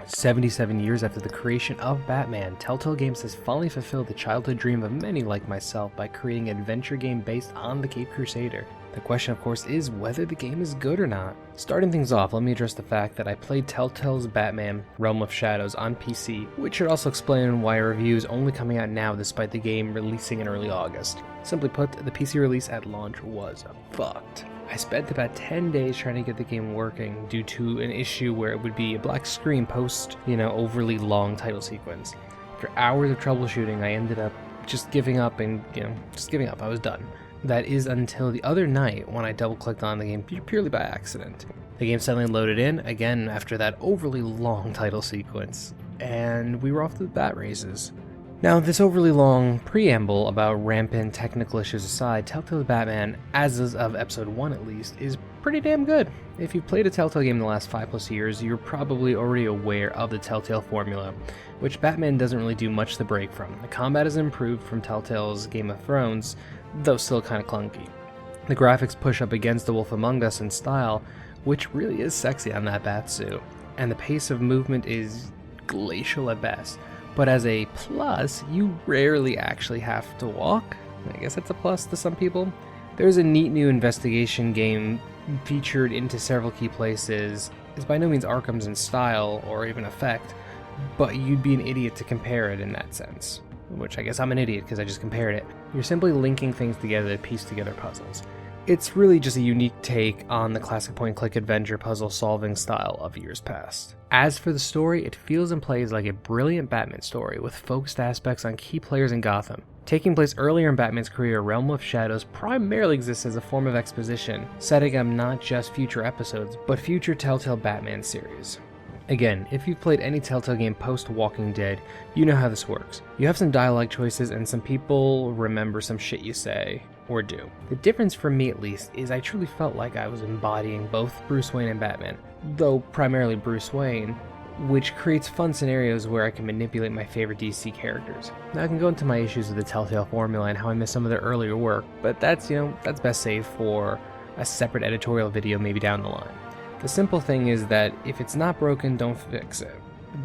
77 years after the creation of Batman, Telltale Games has finally fulfilled the childhood dream of many like myself by creating an adventure game based on the Caped Crusader. The question, of course, is whether the game is good or not. Starting things off, let me address the fact that I played Telltale's Batman Realm of Shadows on PC, which should also explain why a review is only coming out now despite the game releasing in early August. Simply put, the PC release at launch was fucked. I spent about 10 days trying to get the game working due to an issue where it would be a black screen post, overly long title sequence. After hours of troubleshooting, I ended up just giving up. I was done. That is until the other night when I double-clicked on the game purely by accident. The game suddenly loaded in, again after that overly long title sequence, and we were off to the bat races. Now, this overly long preamble about rampant technical issues aside, Telltale's Batman, as of episode 1 at least, is pretty damn good. If you've played a Telltale game in the last 5+ years, you're probably already aware of the Telltale formula, which Batman doesn't really do much to break from. The combat is improved from Telltale's Game of Thrones, though still kind of clunky. The graphics push up against The Wolf Among Us in style, which really is sexy on that batsuit, and the pace of movement is glacial at best. But as a plus, you rarely actually have to walk. I guess that's a plus to some people. There's a neat new investigation game featured into several key places. It's by no means Arkham's in style or even effect, but you'd be an idiot to compare it in that sense. Which I guess I'm an idiot because I just compared it. You're simply linking things together to piece together puzzles. It's really just a unique take on the classic point-and-click adventure puzzle solving style of years past. As for the story, it feels and plays like a brilliant Batman story with focused aspects on key players in Gotham. Taking place earlier in Batman's career, Realm of Shadows primarily exists as a form of exposition, setting up not just future episodes, but future Telltale Batman series. Again, if you've played any Telltale game post-Walking Dead, you know how this works. You have some dialogue choices and some people remember some shit you say, or do. The difference for me at least is I truly felt like I was embodying both Bruce Wayne and Batman, though primarily Bruce Wayne, which creates fun scenarios where I can manipulate my favorite DC characters. Now I can go into my issues with the Telltale formula and how I miss some of their earlier work, but that's best saved for a separate editorial video maybe down the line. The simple thing is that if it's not broken, don't fix it.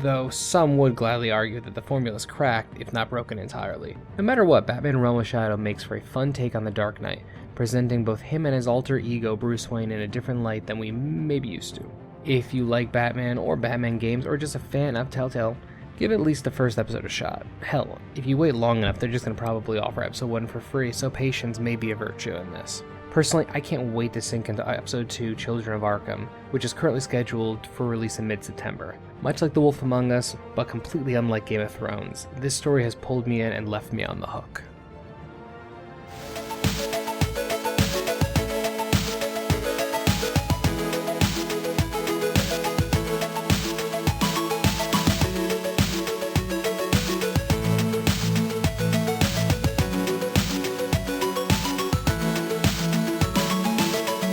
Though some would gladly argue that the formula is cracked, if not broken entirely. No matter what, Batman Realm of Shadow makes for a fun take on the Dark Knight, presenting both him and his alter ego Bruce Wayne in a different light than we may be used to. If you like Batman or Batman games, or just a fan of Telltale, give at least the first episode a shot. Hell, if you wait long enough, they're just going to probably offer episode 1 for free, so patience may be a virtue in this. Personally, I can't wait to sink into episode 2, Children of Arkham, which is currently scheduled for release in mid-September. Much like The Wolf Among Us, but completely unlike Game of Thrones, this story has pulled me in and left me on the hook.